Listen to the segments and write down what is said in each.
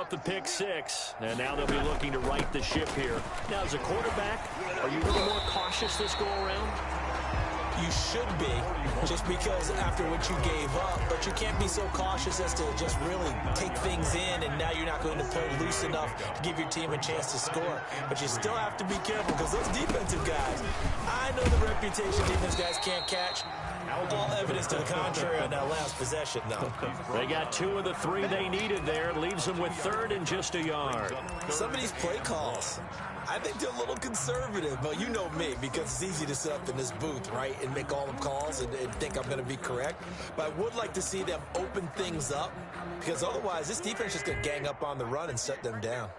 up the pick six, and now they'll be looking to right the ship here. Now, as a quarterback, are you a little more cautious this go-around? You should be, just because after what you gave up, but you can't be so cautious as to just really take things in, and now you're not going to play loose enough to give your team a chance to score. But you still have to be careful, because those defensive guys, I know the reputation defense guys can't catch. All evidence to the contrary on that last possession, though. They got 2 of the 3 they needed there. Leaves them with 3rd and just a yard. Some of these play calls, I think they're a little conservative, but you know me, because it's easy to sit up in this booth, right, and make all the calls and think I'm going to be correct. But I would like to see them open things up, because otherwise this defense is just going to gang up on the run and shut them down.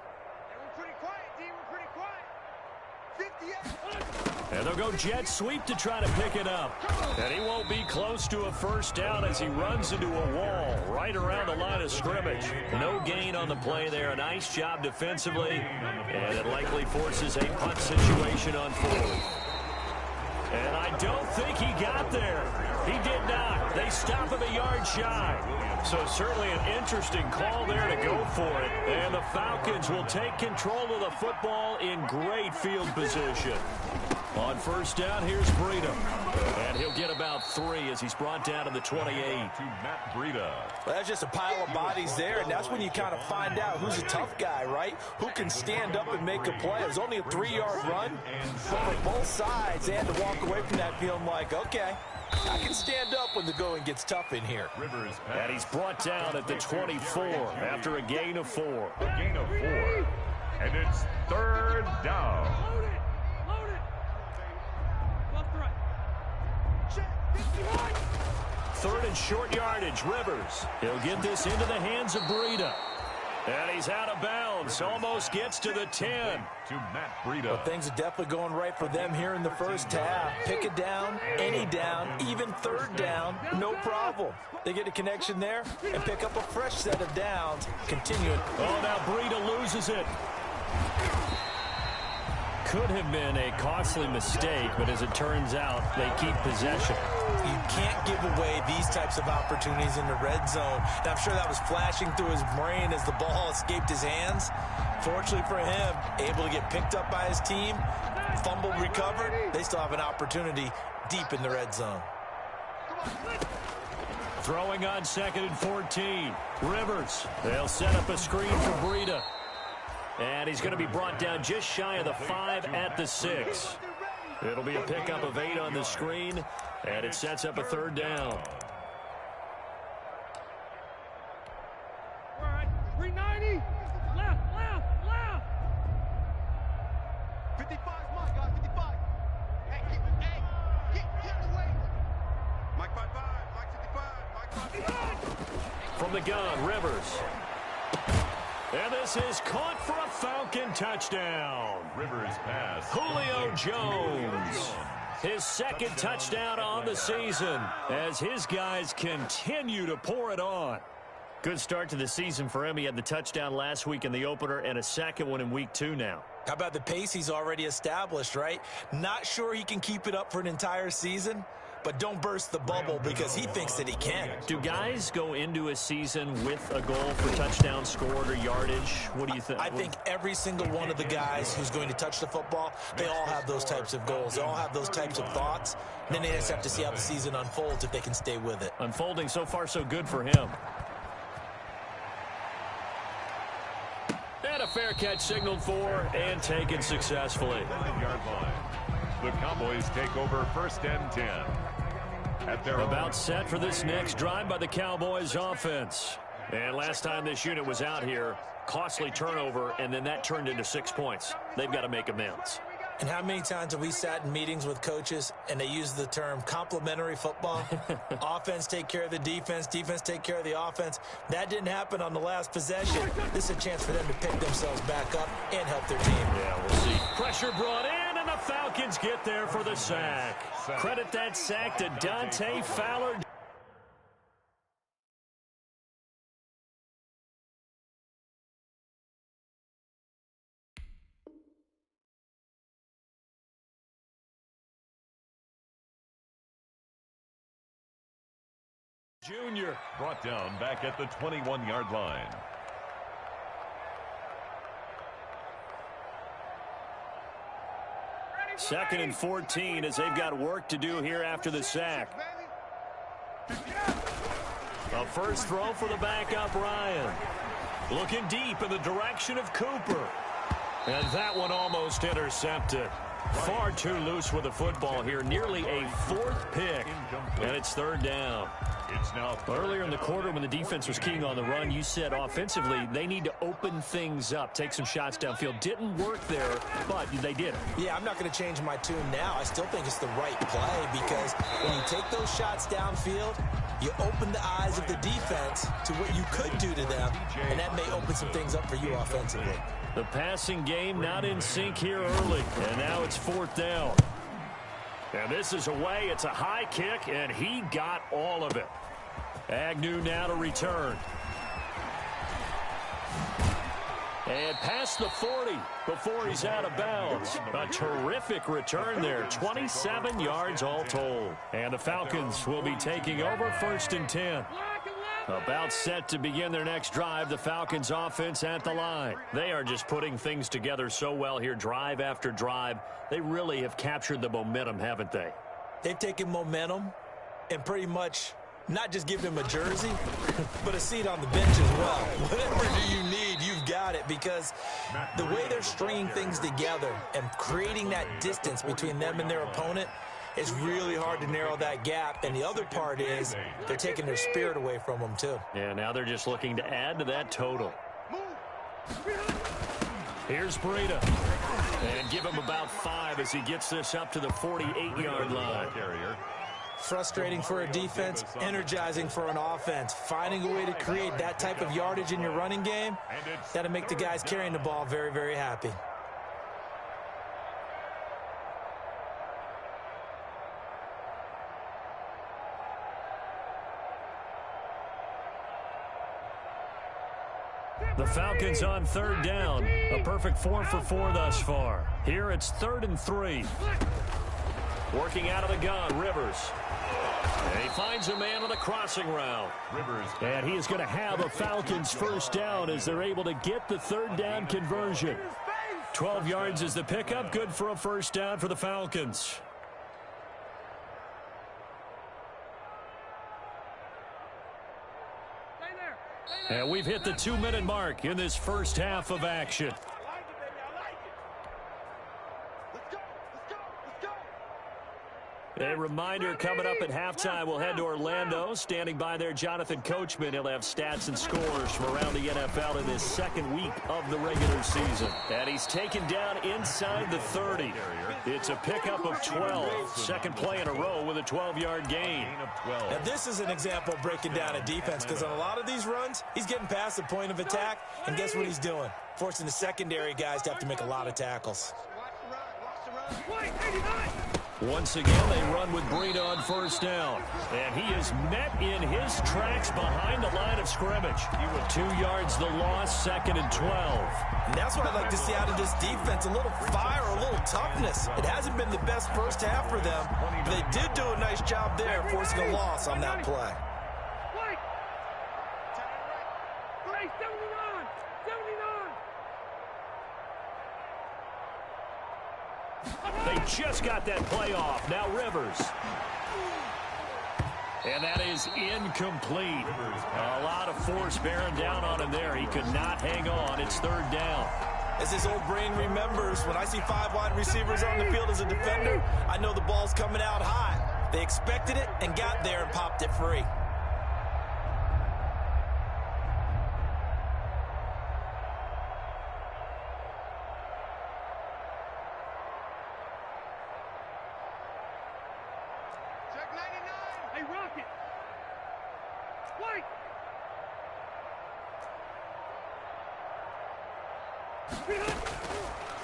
And they'll go jet sweep to try to pick it up. And he won't be close to a first down as he runs into a wall right around the line of scrimmage. No gain on the play there. A nice job defensively. And it likely forces a punt situation on 4th. And I don't think he got there. He did not. They stop him a yard shy. So certainly an interesting call there to go for it. And the Falcons will take control of the football in great field position. On first down, here's Breida. And he'll get about 3 as he's brought down to the 28. To Matt Breida. Well, that's just a pile of bodies there, and that's when you kind of find out who's a tough guy, right? Who can stand up and make a play. It was only a 3-yard run, but for both sides, they had to walk away from that feeling like, okay, I can stand up when the going gets tough in here. And he's brought down at the 24 after a gain of 4. A gain of 4. And it's 3rd down. 3rd and short yardage, Rivers. He'll get this into the hands of Breida. And he's out of bounds. Almost gets to the 10. To Matt Breida. Well, things are definitely going right for them here in the first half. Pick it down, any down, even 3rd down, no problem. They get a connection there and pick up a fresh set of downs. Continue it. Oh, now Breida loses it. Could have been a costly mistake, but as it turns out, they keep possession. You can't give away these types of opportunities in the red zone. And I'm sure that was flashing through his brain as the ball escaped his hands. Fortunately for him, able to get picked up by his team, fumbled, recovered. They still have an opportunity deep in the red zone. Throwing on 2nd and 14. Rivers. They'll set up a screen for Breida. And he's going to be brought down just shy of the 5 at the 6. It'll be a pickup of 8 on the screen, and it sets up a 3rd down. All right, 390. Left. 55 is mine, guys, 55. Hey, get away. Mike 55, Mike 55, Mike 55. From the gun, Rivers. And this is caught for a Falcon touchdown. Rivers pass. Julio Jones. His 2nd touchdown on the season as his guys continue to pour it on. Good start to the season for him. He had the touchdown last week in the opener and a 2nd one in week 2 now. How about the pace he's already established, right? Not sure he can keep it up for an entire season, but don't burst the bubble because he thinks that he can. Do guys go into a season with a goal for touchdown scored or yardage? What do you think? I think every single one of the guys who's going to touch the football, they all have those types of goals. They all have those types of thoughts. And then they just have to see how the season unfolds if they can stay with it. Unfolding so far so good for him. And a fair catch signaled for and taken successfully. Yard line. The Cowboys take over 1st and 10. At their about set for this next drive by the Cowboys offense. And last time this unit was out here, costly turnover, and then that turned into 6 points. They've got to make amends. And how many times have we sat in meetings with coaches and they use the term complementary football? Offense take care of the defense, defense take care of the offense. That didn't happen on the last possession. This is a chance for them to pick themselves back up and help their team. Yeah, we'll see. Pressure brought in, and the Falcons get there for the sack. Credit that sack to Dante Fowler. Junior brought down back at the 21-yard line. 2nd and 14 as they've got work to do here after the sack. A first throw for the backup, Ryan. Looking deep in the direction of Cooper. And that one almost intercepted. Far too loose with the football here. Nearly a 4th pick. And it's 3rd down. Earlier in the quarter when the defense was keying on the run, you said offensively they need to open things up, take some shots downfield. Didn't work there, but they did it. Yeah, I'm not going to change my tune now. I still think it's the right play because when you take those shots downfield, you open the eyes of the defense to what you could do to them, and that may open some things up for you offensively. The passing game not in sync here early, and now it's 4th down. And this is away. It's a high kick, and he got all of it. Agnew now to return. And past the 40 before he's out of bounds. A terrific return there. 27 yards all told. And the Falcons will be taking over 1st and 10. About set to begin their next drive, the Falcons offense at the line. They are just putting things together so well here, drive after drive. They really have captured the momentum, haven't they? They've taken momentum and pretty much not just given him a jersey, but a seat on the bench as well. Whatever do you need, you've got it, because the way they're stringing things together and creating that distance between them and their opponent, it's really hard to narrow that gap. And the other part is they're taking their spirit away from them, too. Yeah, now they're just looking to add to that total. Here's Breida. And give him about 5 as he gets this up to the 48-yard line. Frustrating for a defense, energizing for an offense. Finding a way to create that type of yardage in your running game, that'll make the guys carrying the ball very, very happy. The Falcons on 3rd down. A perfect 4 for 4 thus far. Here it's 3rd and 3. Working out of the gun, Rivers. And he finds a man on the crossing route. And he is going to have a Falcons 1st down as they're able to get the 3rd down conversion. 12 yards is the pickup. Good for a 1st down for the Falcons. And we've hit the 2-minute mark in this first half of action. A reminder coming up at halftime, we'll head to Orlando. Standing by there, Jonathan Coachman. He'll have stats and scores from around the NFL in this 2nd week of the regular season. And he's taken down inside the 30. It's a pickup of 12. 2nd play in a row with a 12-yard gain. Now, this is an example of breaking down a defense, because on a lot of these runs, he's getting past the point of attack, and guess what he's doing? Forcing the secondary guys to have to make a lot of tackles. Once again, they run with Breida on 1st down. And he is met in his tracks behind the line of scrimmage. 2 yards the loss, 2nd and 12. And that's what I'd like to see out of this defense, a little fire, a little toughness. It hasn't been the best first half for them, but they did do a nice job there forcing a loss on that play. They just got that play off. Now Rivers. And that is incomplete. A lot of force bearing down on him there. He could not hang on. It's 3rd down. As his old brain remembers, when I see 5 wide receivers on the field as a defender, I know the ball's coming out high. They expected it and got there and popped it free.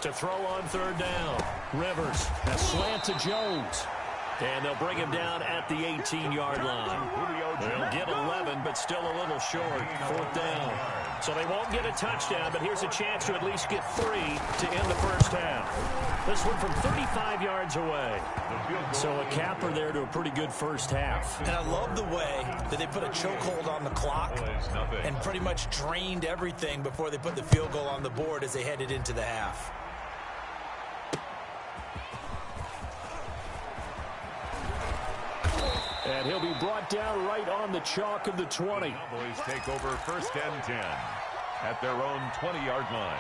To throw on 3rd down. Rivers, a slant to Jones. And they'll bring him down at the 18-yard line. They'll get 11, but still a little short. 4th down. So they won't get a touchdown, but here's a chance to at least get 3 to end the first half. This one from 35 yards away. So a capper there to a pretty good first half. And I love the way that they put a chokehold on the clock and pretty much drained everything before they put the field goal on the board as they headed into the half. And he'll be brought down right on the chalk of the 20. The Cowboys take over first and 10 at their own 20-yard line.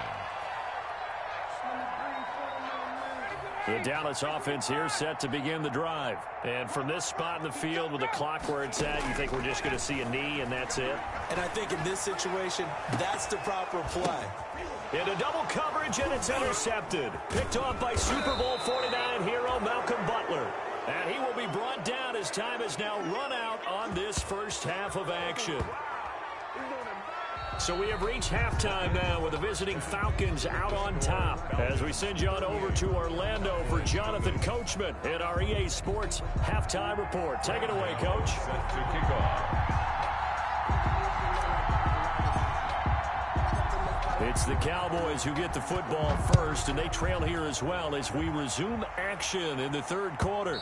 The Dallas offense here set to begin the drive. And from this spot in the field with the clock where it's at, you think we're just going to see a knee and that's it? And I think in this situation, that's the proper play. Into double coverage, and it's intercepted. Picked off by Super Bowl 49 hero Malcolm Butler. And he will be brought down as time has now run out on this first half of action. So we have reached halftime now with the visiting Falcons out on top. As we send you on over to Orlando for Jonathan Coachman in our EA Sports Halftime Report. Take it away, Coach. Set to kick off. It's the Cowboys who get the football first, and they trail here as well as we resume action in the third quarter.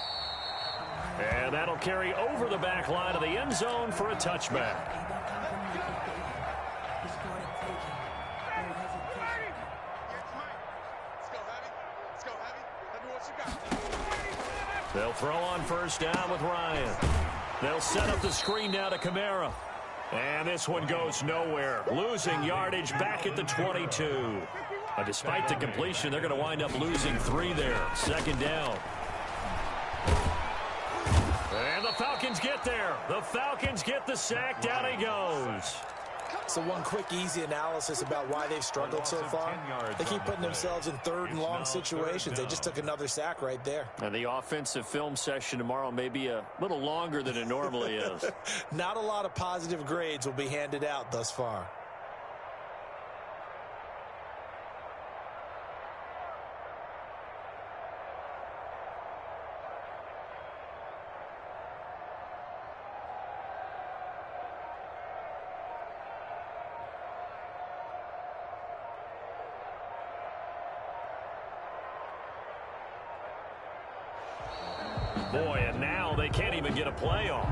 And that'll carry over the back line of the end zone for a touchback. They'll throw on first down with Ryan. They'll set up the screen now to Kamara. And this one goes nowhere. Losing yardage back at the 22. Despite the completion, they're going to wind up losing 3 there. Second down. And the Falcons get there. The Falcons get the sack. Down he goes. So one quick, easy analysis about why they've struggled so far. They keep putting themselves in third and long situations. They just took another sack right there. And the offensive film session tomorrow may be a little longer than it normally is. Not a lot of positive grades will be handed out thus far. Boy, and now they can't even get a playoff.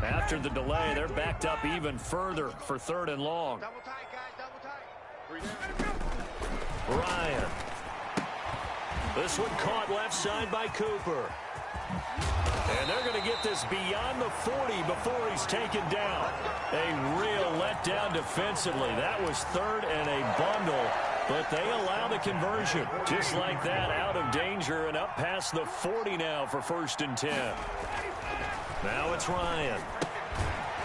After the delay, they're backed up even further for third and long. Double tight, guys, double tight. Ryan. This one caught left side by Cooper. And they're going to get this beyond the 40 before he's taken down. A real letdown defensively. That was third and a bundle, but they allow the conversion. Just like that, out of danger and up past the 40 now for first and 10. Now it's Ryan.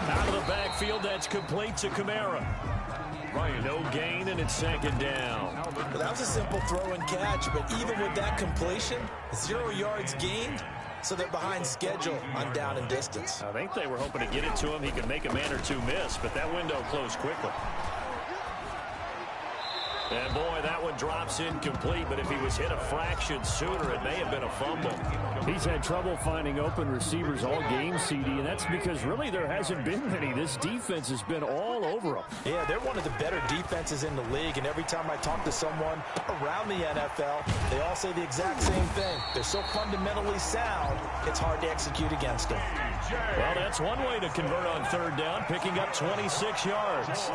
Out of the backfield, that's complete to Kamara. Ryan, no gain, and it's second down. Well, that was a simple throw and catch, but even with that completion, 0 yards gained. So they're behind schedule on down and distance. I think they were hoping to get it to him. He could make a man or two miss, but that window closed quickly. And boy, that one drops incomplete, but if he was hit a fraction sooner, it may have been a fumble. He's had trouble finding open receivers all game, CD, and that's because really there hasn't been many. This defense has been all over them. Yeah, they're one of the better defenses in the league, and every time I talk to someone around the NFL, they all say the exact same thing. They're so fundamentally sound, it's hard to execute against them. Well, that's one way to convert on third down, picking up 26 yards.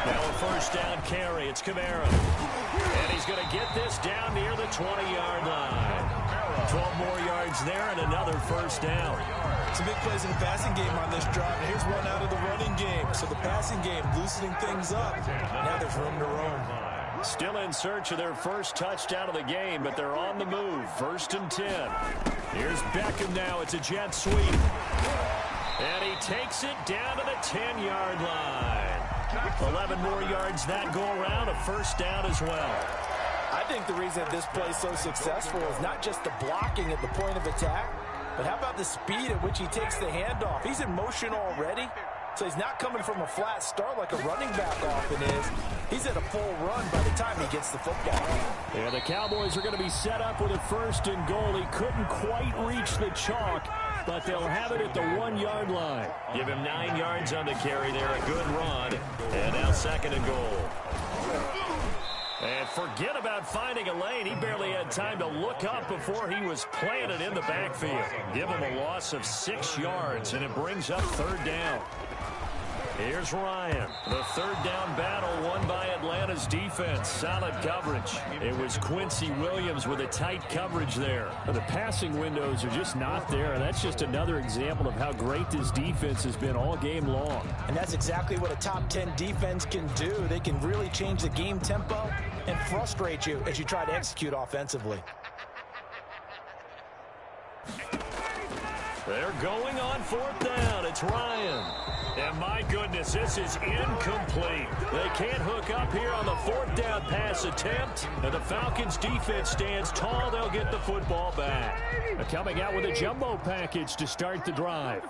Now a first down carry. It's Kamara. And he's going to get this down near the 20-yard line. 12 more yards there and another first down. Some big plays in the passing game on this drive. And here's one out of the running game. So the passing game loosening things up. Now there's room to roam. Still in search of their first touchdown of the game, but they're on the move. First and 10. Here's Beckham now. It's a jet sweep. And he takes it down to the 10-yard line. 11 more yards that go around, a first down as well. I think the reason this play is so successful is not just the blocking at the point of attack, but how about the speed at which he takes the handoff? He's in motion already, so he's not coming from a flat start like a running back often is. He's at a full run by the time he gets the football. Yeah, the Cowboys are going to be set up with a first and goal. He couldn't quite reach the chalk, but they'll have it at the 1-yard line. Give him 9 yards on the carry there, a good run. And now second and goal. And forget about finding a lane. He barely had time to look up before he was planted in the backfield. Give him a loss of 6 yards, and it brings up 3rd down. Here's Ryan. The 3rd down battle won by Atlanta's defense. Solid coverage. It was Quincy Williams with a tight coverage there. The passing windows are just not there, and that's just another example of how great this defense has been all game long. And that's exactly what a top 10 defense can do. They can really change the game tempo and frustrate you as you try to execute offensively. They're going on 4th down. It's Ryan. And my goodness, this is incomplete. They can't hook up here on the 4th down pass attempt. And the Falcons defense stands tall. They'll get the football back. They're coming out with a jumbo package to start the drive.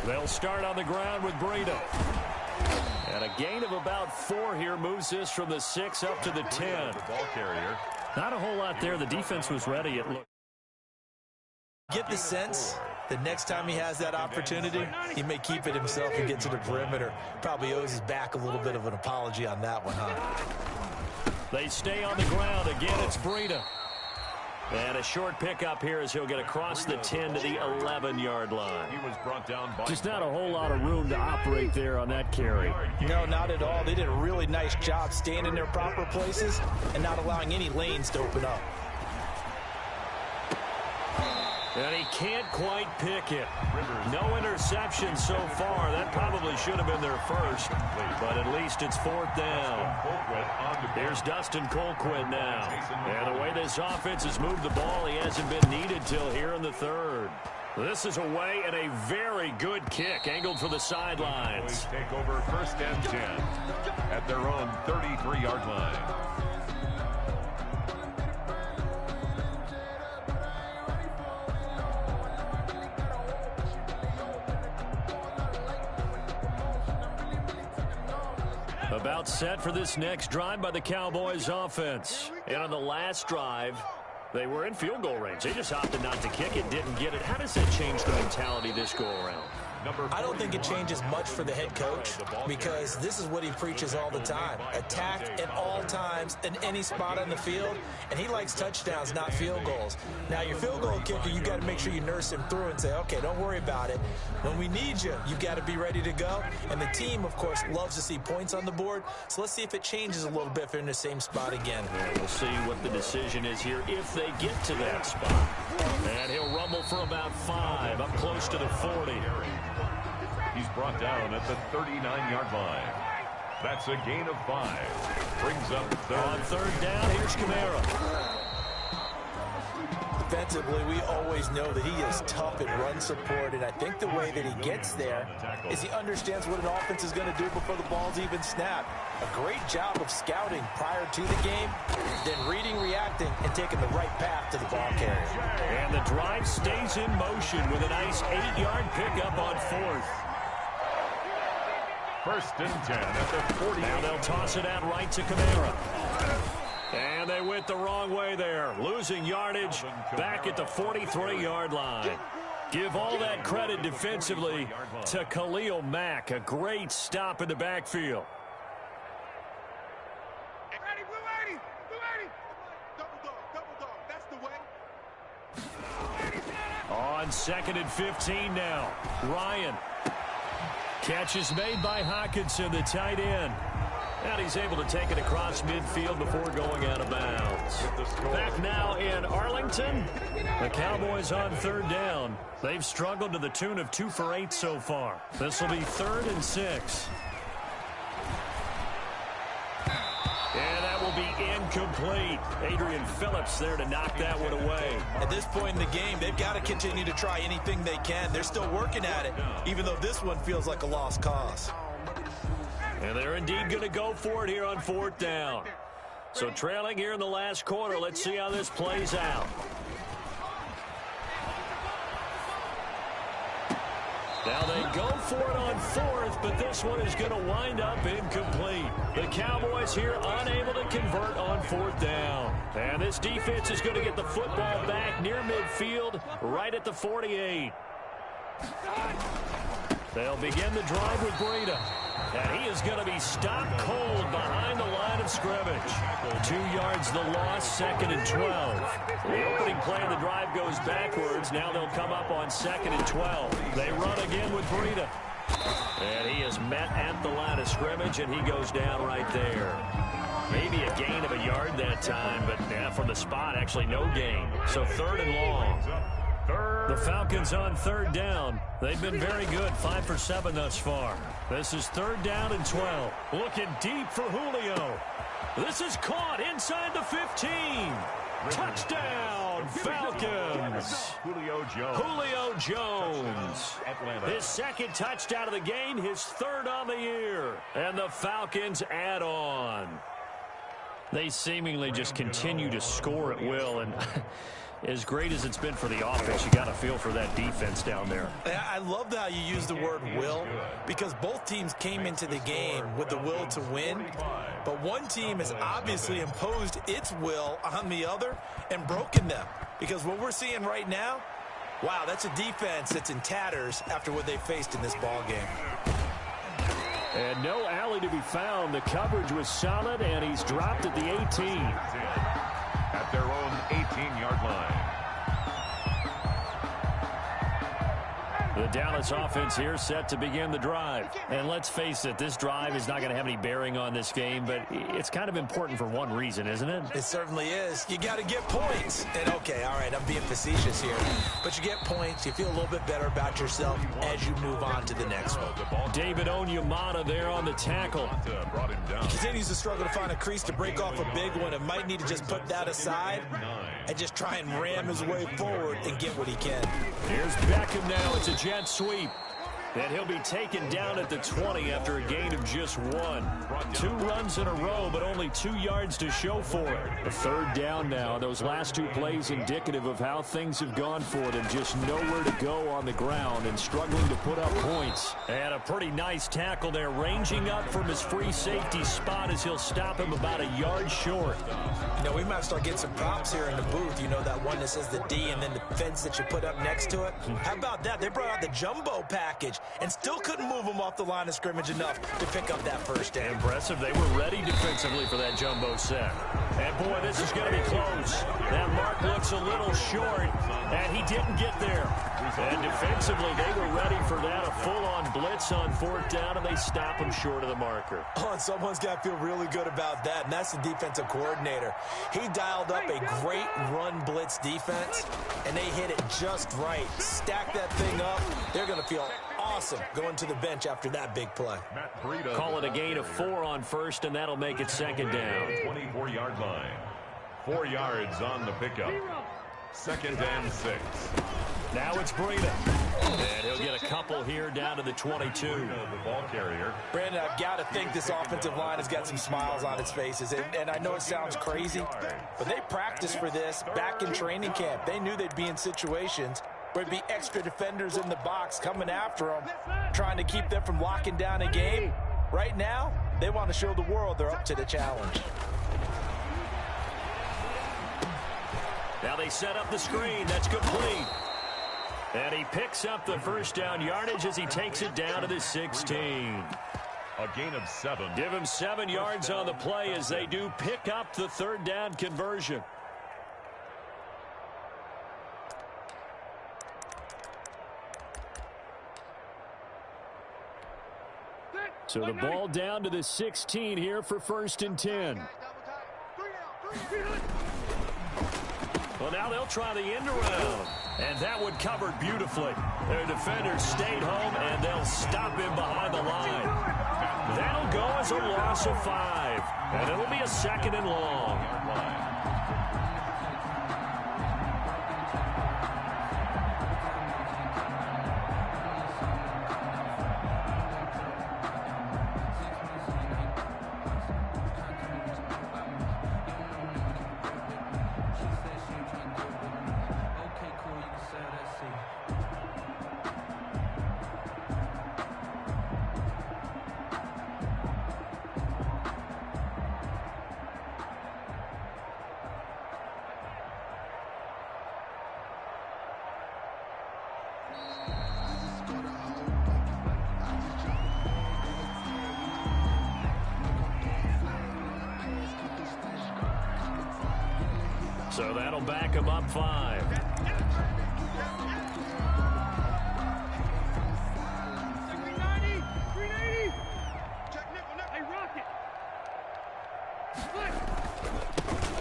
They'll start on the ground with Breida. And a gain of about 4 here moves this from the 6 up to the 10. The ball carrier. Not a whole lot there. The defense was ready. It looked. Get the sense that next time he has that opportunity, he may keep it himself and get to the perimeter. Probably owes his back a little bit of an apology on that one, huh? They stay on the ground. Again, it's Breida. And a short pickup here as he'll get across the 10 to the 11-yard line. He was brought down by just not a whole lot of room to operate there on that carry. No, not at all. They did a really nice job staying in their proper places and not allowing any lanes to open up. And he can't quite pick it. No interception so far. That probably should have been their first, but at least it's 4th down. Here's Dustin Colquitt now. And the way this offense has moved the ball, he hasn't been needed till here in the 3rd. This is away and a very good kick angled for the sidelines. Take over 1st and 10 at their own 33-yard line. About set for this next drive by the Cowboys offense. And on the last drive, they were in field goal range. They just opted not to kick it, didn't get it. How does that change the mentality this go around? I don't think it changes much for the head coach because this is what he preaches all the time. Attack at all times in any spot on the field, and he likes touchdowns, not field goals. Now, your field goal kicker, you got to make sure you nurse him through and say, okay, don't worry about it. When we need you, you got to be ready to go. And the team, of course, loves to see points on the board. So let's see if it changes a little bit if they're in the same spot again. And we'll see what the decision is here if they get to that spot. And he'll rumble for about 5, up close to the 40. He's brought down at the 39-yard line. That's a gain of 5. Brings up 3rd. On 3rd down, here's Kamara. Defensively, we always know that he is tough in run support, and I think the way that he gets there is he understands what an offense is going to do before the ball's even snapped. A great job of scouting prior to the game, then reading, reacting, and taking the right path to the ball carrier. And the drive stays in motion with a nice 8-yard pickup on 4th. 1st and 10 at the 40. Now they'll toss it out right to Kamara. And they went the wrong way there. Losing yardage back at the 43-yard line. Give all that credit defensively to Khalil Mack. A great stop in the backfield. On 2nd and 15 now. Ryan. Catch is made by Hockenson, the tight end. And he's able to take it across midfield before going out of bounds. Back now in Arlington. The Cowboys on 3rd down. They've struggled to the tune of 2 for 8 so far. This will be 3rd and 6. And that will be incomplete. Adrian Phillips there to knock that one away. At this point in the game, they've got to continue to try anything they can. They're still working at it, even though this one feels like a lost cause. And they're indeed going to go for it here on 4th down. So trailing here in the last quarter, let's see how this plays out. Now they go for it on 4th, but this one is going to wind up incomplete. The Cowboys here unable to convert on 4th down. And this defense is going to get the football back near midfield, right at the 48. They'll begin the drive with Breida. And he is going to be stopped cold behind the line of scrimmage. 2 yards the loss, 2nd and 12. The opening play of the drive goes backwards. Now they'll come up on 2nd and 12. They run again with Breida. And he is met at the line of scrimmage, and he goes down right there. Maybe a gain of a yard that time, but yeah, from the spot, actually no gain. So 3rd and long. The Falcons on 3rd down. They've been very good, 5 for 7 thus far. This is 3rd down and 12. Looking deep for Julio. This is caught inside the 15. Touchdown, Falcons. Julio Jones. His 2nd touchdown of the game, his 3rd on the year. And the Falcons add on. They seemingly just continue to score at will, and as great as it's been for the offense, you got to feel for that defense down there. I love how you use the word will, because both teams came into the game with the will to win, but one team has obviously imposed its will on the other and broken them, because what we're seeing right now, wow, that's a defense that's in tatters after what they faced in this ball game. And no alley to be found. The coverage was solid, and he's dropped at the 18. At their own 18-yard line. The Dallas offense here set to begin the drive. And let's face it, this drive is not going to have any bearing on this game, but it's kind of important for one reason, isn't it? It certainly is. You got to get points. And okay, all right, I'm being facetious here. But you get points, you feel a little bit better about yourself as you move on to the next one. David Onyemata there on the tackle. He continues to struggle to find a crease to break off a big one, and might need to just put that aside and just try and ram his way forward and get what he can. Here's Beckham now. It's a jet sweep. And he'll be taken down at the 20 after a gain of just 1. 2 runs in a row, but only 2 yards to show for it. A 3rd down now. Those last 2 plays indicative of how things have gone for them. Just nowhere to go on the ground and struggling to put up points. And a pretty nice tackle there, ranging up from his free safety spot as he'll stop him about a yard short. You know, we might start getting some props here in the booth. You know, that one that says the D and then the fence that you put up next to it? How about that? They brought out the jumbo package and still couldn't move him off the line of scrimmage enough to pick up that 1st down. Impressive. They were ready defensively for that jumbo set. And, boy, this is going to be close. That mark looks a little short, and he didn't get there. And defensively, they were ready for that, a full-on blitz on 4th down, and they stop him short of the marker. Oh, and someone's got to feel really good about that, and that's the defensive coordinator. He dialed up a great run blitz defense, and they hit it just right. Stack that thing up. They're going to feel awesome going to the bench after that big play. Call it a gain of 4 on 1st, and that'll make it 2nd down. 24-yard line. 4 yards on the pickup. 2nd and 6. Now it's Breida. And he'll get a couple here down to the 22. The ball carrier. Brandon, I've got to think this offensive line has got some smiles on its faces. And I know it sounds crazy, but they practiced for this back in training camp. They knew they'd be in situations where there'd be extra defenders in the box coming after them, trying to keep them from locking down a game. Right now, they want to show the world they're up to the challenge. Now they set up the screen. That's complete. And he picks up the 1st down yardage as he takes it down to the 16. A gain of 7. Give him 7 yards on the play as they do pick up the 3rd down conversion. So the ball down to the 16 here for 1st and 10. Well, now they'll try the end around. And that one covered beautifully. Their defenders stayed home, and they'll stop him behind the line. That'll go as a loss of 5. And it'll be a 2nd and long. So that'll back him up 5.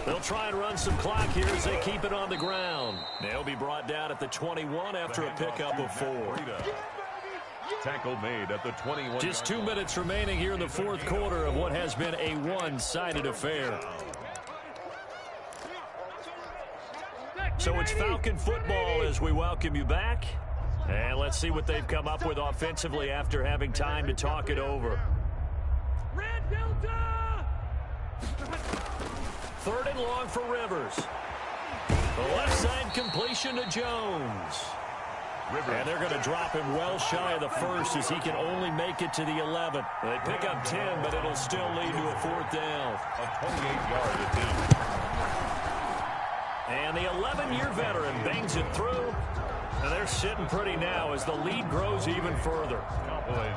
They'll try and run some clock here as they keep it on the ground. They'll be brought down at the 21 after a pickup of 4. Tackle made at the 21. Just 2 minutes remaining here in the fourth quarter of what has been a one-sided affair. So it's Falcon football as we welcome you back. And let's see what they've come up with offensively after having time to talk it over. Red Delta! 3rd and long for Rivers. The left side completion to Jones. And they're going to drop him well shy of the first as he can only make it to the 11. They pick up 10, but it'll still lead to a 4th down. A 28-yard attempt. And the 11-year veteran bangs it through. And they're sitting pretty now as the lead grows even further.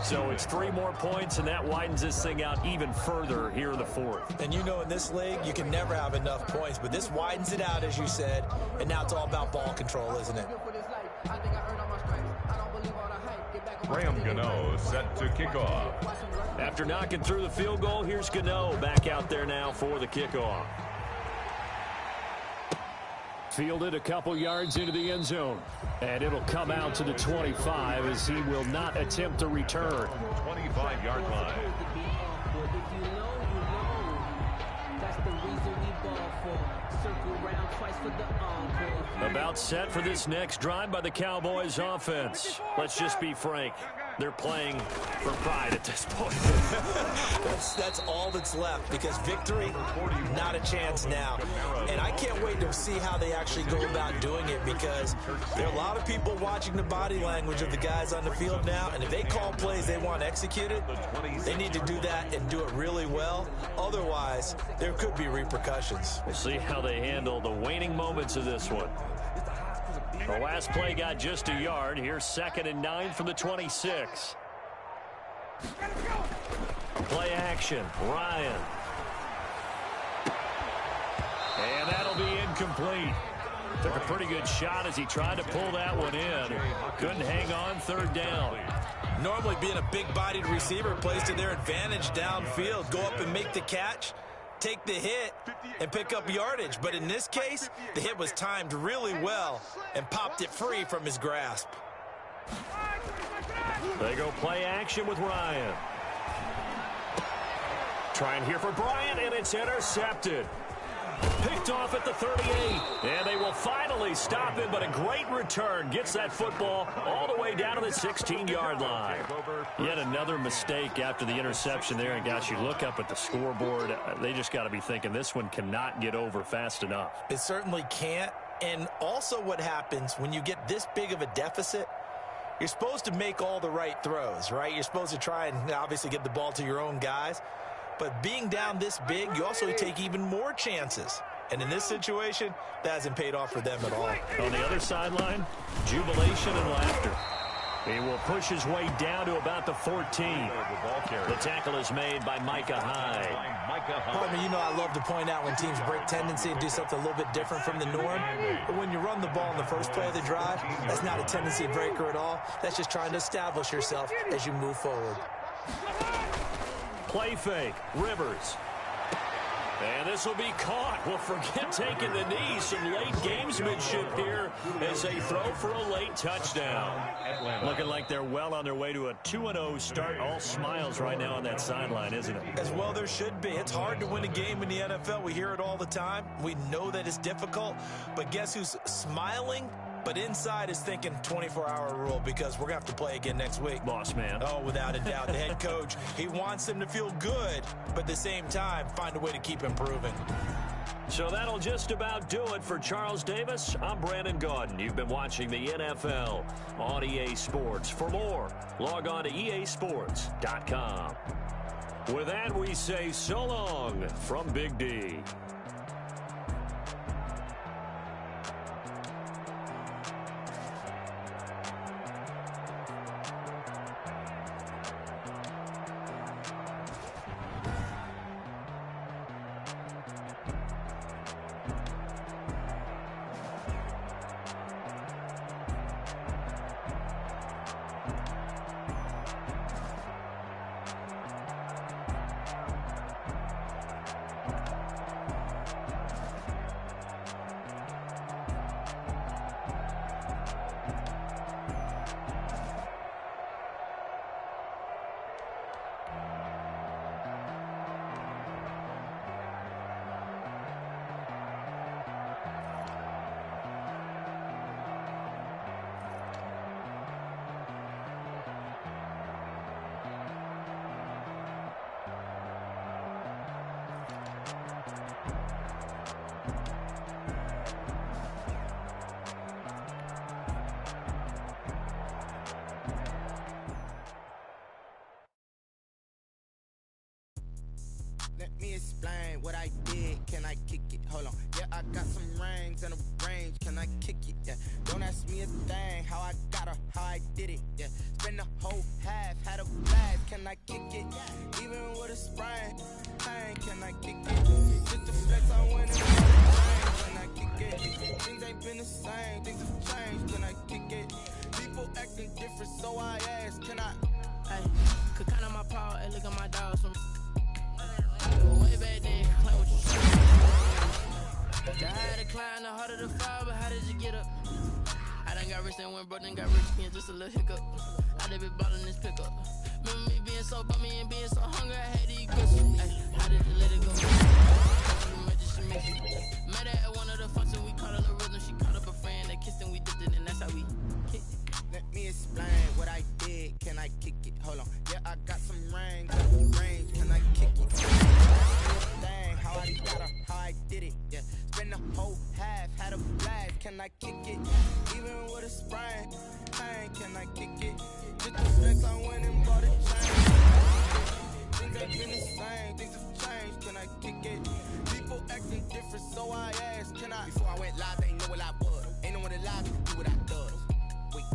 So it's 3 more points, and that widens this thing out even further here in the 4th. And you know in this league, you can never have enough points, but this widens it out, as you said, and now it's all about ball control, isn't it? Graham Gano set to kick off. After knocking through the field goal, here's Gano back out there now for the kickoff. Fielded a couple yards into the end zone. And it'll come out to the 25 as he will not attempt a return. 25-yard line. About set for this next drive by the Cowboys offense. Let's just be frank. They're playing for pride at this point. That's all that's left because victory, not a chance now. And I can't wait to see how they actually go about doing it because there are a lot of people watching the body language of the guys on the field now. And if they call plays they want executed, they need to do that and do it really well. Otherwise, there could be repercussions. We'll see how they handle the waning moments of this one. The last play got just a yard. Here's 2nd and 9 from the 26. Play action. Ryan. And that'll be incomplete. Took a pretty good shot as he tried to pull that one in. Couldn't hang on 3rd down. Normally being a big-bodied receiver plays to their advantage downfield. Go up and make the catch, take the hit, and pick up yardage. But in this case, the hit was timed really well and popped it free from his grasp. They go play action with Ryan. Trying here for Bryant, and it's intercepted. Picked off at the 38, and they will finally stop him, but a great return gets that football all the way down to the 16-yard line. Yet another mistake after the interception there, and gosh, you look up at the scoreboard, they just got to be thinking this one cannot get over fast enough. It certainly can't, and also what happens when you get this big of a deficit, you're supposed to make all the right throws, right? You're supposed to try and obviously get the ball to your own guys. But being down this big, you also take even more chances. And in this situation, that hasn't paid off for them at all. On the other sideline, jubilation and laughter. He will push his way down to about the 14. The tackle is made by Micah Hyde. Partner, you know I love to point out when teams break tendency and do something a little bit different from the norm. But when you run the ball in the first play of the drive, that's not a tendency breaker at all. That's just trying to establish yourself as you move forward. Play fake, Rivers. And this will be caught. Well, forget taking the knee. Some late gamesmanship here as they throw for a late touchdown. Looking like they're well on their way to a 2-0 start. All smiles right now on that sideline, isn't it? As well there should be. It's hard to win a game in the NFL. We hear it all the time. We know that it's difficult. But guess who's smiling? But inside is thinking 24-hour rule because we're going to have to play again next week. Boss man. Oh, without a doubt. The head coach, he wants them to feel good, but at the same time, find a way to keep improving. So that'll just about do it for Charles Davis. I'm Brandon Gaudin. You've been watching the NFL on EA Sports. For more, log on to easports.com. With that, we say so long from Big D. Let me explain what I did. Can I kick it? Hold on. Yeah, I got some rings and a range. Can I kick it? Yeah. Don't ask me a thing. How I got her, how I did it. Yeah. Spend the whole half, had a blast. Can I kick it? Even with a sprain. Pain, can I kick it? Just the flex I went in. Can I kick it? Things ain't been the same. Things have changed. Can I kick it? People acting different, so I ask. Can I? Hey, could count on my paw and look at my dogs from way back then, play what you say. The higher the climb, the harder the fall, but how did you get up? I done got rich and went broke, then got rich again, just a little hiccup. I done been ballin' this pickup. Remember me being so bummy and being so hungry, I had to eat cookies. Ay, how did you let it go? Met her at one of the functions, we caught her the rhythm. She caught up a friend, they kissed and we dipped it, and that's how we kicked it. Let me explain what I did. Can I kick it? Hold on. Yeah, I got some rings and a range. Can I kick it? Dang, how I got her, how I did it. Yeah, spend the whole half, had a blast. Can I kick it? Even with a sprain. Pain, can I kick it? Just the flex I went and bought a chain. Things ain't been the same, things have changed. Can I kick it? People acting different, so I asked. Can I? Before I went live, they ain't know what I was. Ain't no one alive to do what I does. Wait.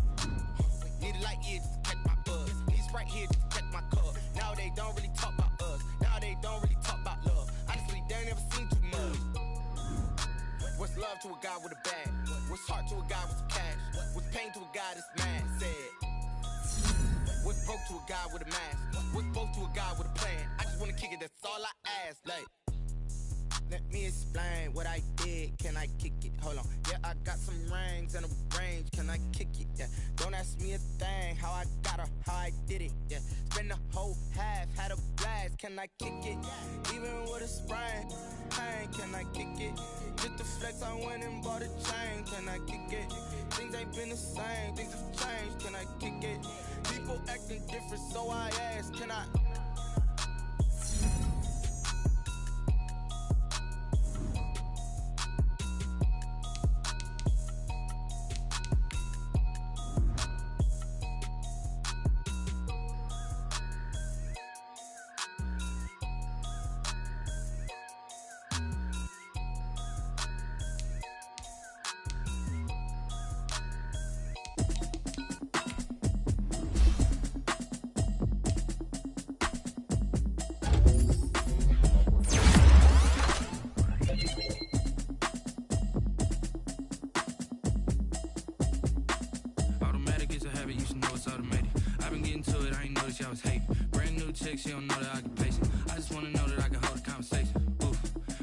Need a light here just to catch my buzz. Need Sprite here just to catch my cup. Now they don't really talk about us. Now they don't really talk about love. Honestly, they ain't never seen too much. What's love to a guy with a bag? What's heart to a guy with some cash? What's pain to a guy that's mad? Said. What's broke to a guy with a mask? What's both to a guy with a plan? I just wanna kick it, that's all I ask. Like, let me explain what I did. Can I kick it? Hold on. Yeah, I got some rings and a range. Can I kick it? Yeah. Don't ask me a thing. How I got her, how I did it. Yeah. Spend the whole half, had a blast. Can I kick it? Even with a sprain. Pain, can I kick it? Just the flex I went and bought a chain. Can I kick it? Things ain't been the same. Things have changed. Can I kick it? People acting different, so I ask. Can I? She don't know that I can pace it. I just wanna know that I can hold a conversation. Oof,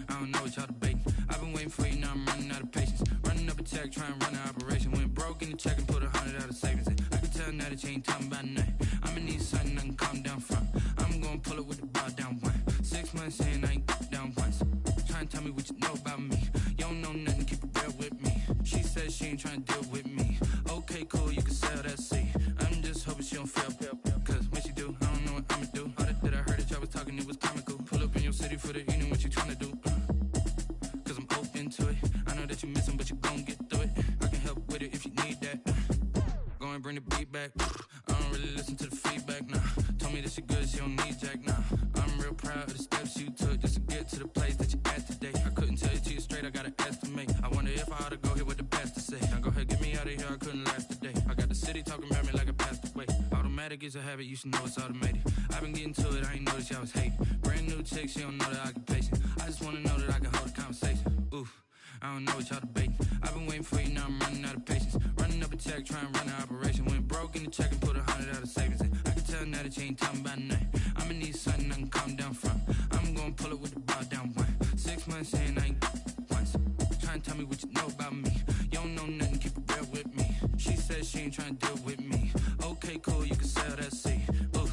I don't know what y'all debating. I've been waiting for you, now I'm running out of patience. Running up a check, trying to run an operation. Went broke in the check and put 100 out of savings in. I can tell now that you ain't talking about nothing. I'ma need something I can calm down from. I'm gonna pull it with the bar down one. 6 months in, I ain't down once. Trying to tell me what you know about me. You don't know nothing, keep it real with me. She said she ain't trying to deal with me. Okay, cool, you can sell that seat. I'm just hoping she don't fail. Cause when she do, I don't know what I'ma do. All that I heard that y'all was talking, it was comical. Pull up in your city for the evening, what you tryna do? Cause I'm open to it. I know that you missing, but you gon' get through it. I can help with it if you need that. Go and bring the beat back. I don't really listen to the feedback, nah. Told me that she good, she don't need jack, nah. I'm real proud of the steps you took just to get to the place that you're at today. I couldn't tell you to you straight, I gotta estimate. I wonder if I ought to go here with the best to say. Now go ahead, get me out of here, I couldn't last today. I got the city talking about me like I passed away. Automatic is a habit, you should know it's automated. I've been getting to it, I ain't noticed y'all was hating. Brand new chick, she don't know the occupation. I just wanna know that I can hold a conversation. Oof, I don't know what y'all debating. I've been waiting for you, now I'm running out of patience. Running up a check, trying to run an operation. Went broke in the check and put 100 out of savings in. I can tell now that you ain't talking about nothing. I'ma need something I can calm down from. I'm gonna pull it with the bar down one. 6 months in, I ain't once. Trying to tell me what you know about me. You don't know nothing, keep it real with me. She said she ain't trying to deal with me. Okay, cool, you can sell that seat. Ooh,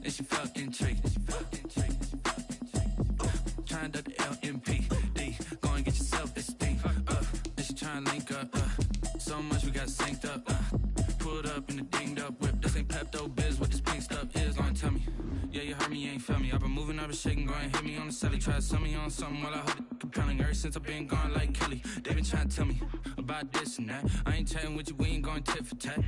and she felt intrigued. Trying to the LMPD. Go and get your self-esteem. And she trying to link up. So much we got synced up. Pulled up in the dinged up whip. This ain't Pepto-Biz, what this pink stuff is. Go and tell me. Yeah, you heard me, you ain't felt me. I've been moving, I've been shaking. Go and hit me on the celly. Try to sell me on something while I hold it compelling. Ever since I've been gone like Kelly. They been trying to tell me about this and that. I ain't chatting with you, we ain't going tit for tat.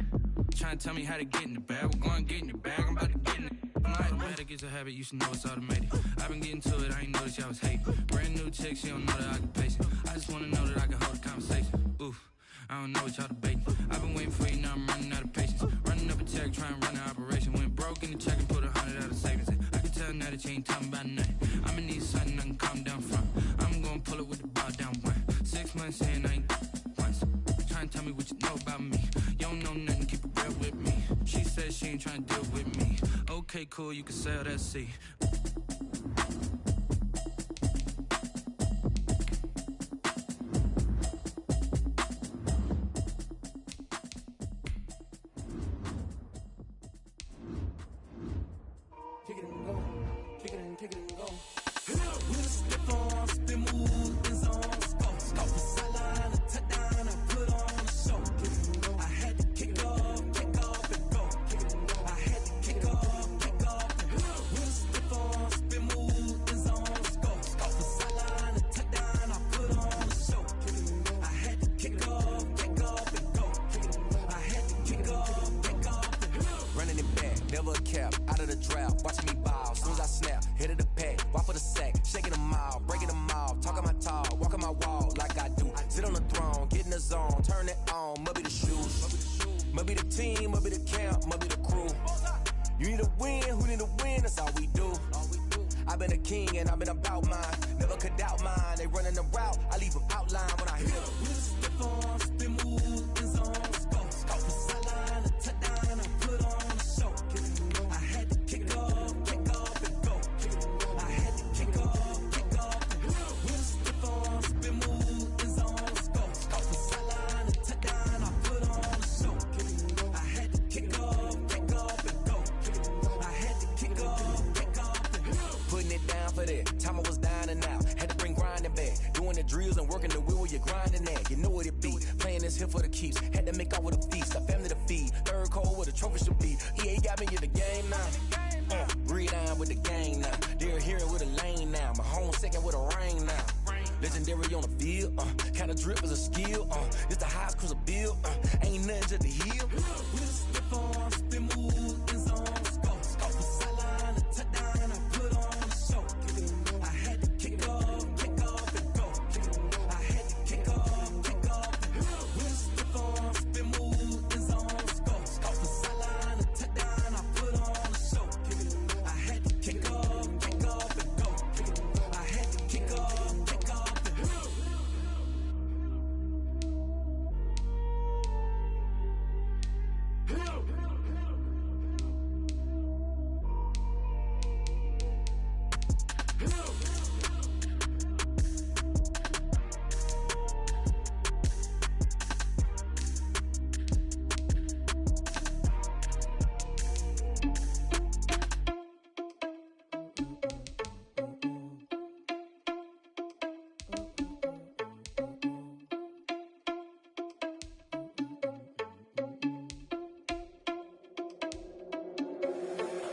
Trying to tell me how to get in the bag. We're going to get in the bag, I'm about to get in it. Automatic is a habit, you should know it's automated. I've been getting to it, I ain't noticed y'all was hating. Brand new chick, she don't know that I can pace it. I just wanna know that I can hold a conversation. Oof, I don't know what y'all debating. I've been waiting for you, now I'm running out of patience. Running up a check, trying to run an operation. Went broke in the check and put 100 out of savings. I can tell now that you ain't talking about nothing. I'ma need something I can calm down from. I'm gonna pull it with the bow down one. 6 months in, I ain't once. Trying to tell me what you know about me. You don't know nothing, keep it real with me. She said she ain't trying to deal with me. Okay, cool, you can sell that seat. Kick it and go, kick it and go. With a stiff on, spin move, in zone, scope the sideline, a touchdown, I put on a show. I had to kick off and go. I had to kick off and go. With a stiff on, spin move, in zone, scope the sideline, a touchdown, I put on a show. I had to kick off and go. I had to kick off and go. Running it back, never a cap, out of the drought, watching me ball. Soon as I snap, hit of the pack, walk for the sack, shaking them out, breaking them off, talking my talk, walking my wall like I do. Sit on the throne, get in the zone, turn it on, must be the shoes, must be the team, must be the camp, must be the crew. You need a win, who need a win, that's all we do. I've been a king and I've been about mine, never could doubt mine. They running the route, I leave them outline when I hit them. With a stiff on, spin move, in zone, scope the sideline, a touchdown, I put on a show. I had to kick off and go. I had to kick off and go. With a stiff on, spin move, in zone, scope the sideline, a touchdown, I put on a show. I had to kick off and go. I had to kick off and go. Putting it down for that. Time I was down and out. Had to bring grinding back. Doing the drills and working the wheel where you're grinding at. You know what it be. Playing this here for the keeps. Had to make out with a feast. A family to feed. Third cold where the trophy should be. EA got me in the game now. Breathe on with the game now. They're hearing with a lane now. My home second with a rain now. Legendary on the field. Kind of drip is a skill. It's the highest cruiser bill. Ain't nothing just the heel. With a stiff on, spin move, in zone, scope the sideline, a touchdown, I put on a show. I had to kick off and go. I had to kick off and go. With a stiff on, spin move, in zone, scope the sideline, a touchdown, I put on a show. I had to kick off and go. I had to kick off and go.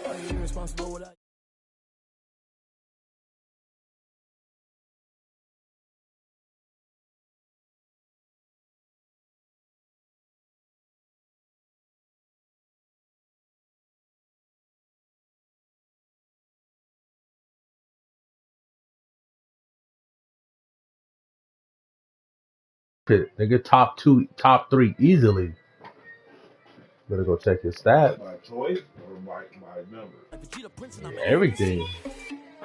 Are you irresponsible without? Pick. They get top three easily. Better go check your stats. By choice or by number? Yeah, everything.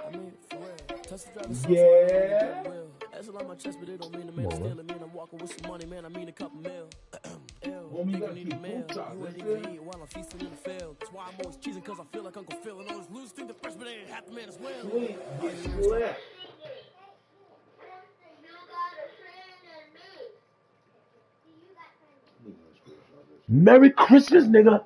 I mean, for real. Tesla driver Yeah. That's a lot of my chest, but it don't mean a Come man on, stealing. man. Man, I'm walking with some money, man. I mean a couple mil. Homie, you Nigga gotta need a keep meal. food shots, You ain't that's even it. eat while I'm feasting in the field. That's why I'm always cheesing, cause I feel like Uncle Phil. And all those losers think the freshman ain't half the man as well. Sleep, get slept. Merry Christmas, nigga.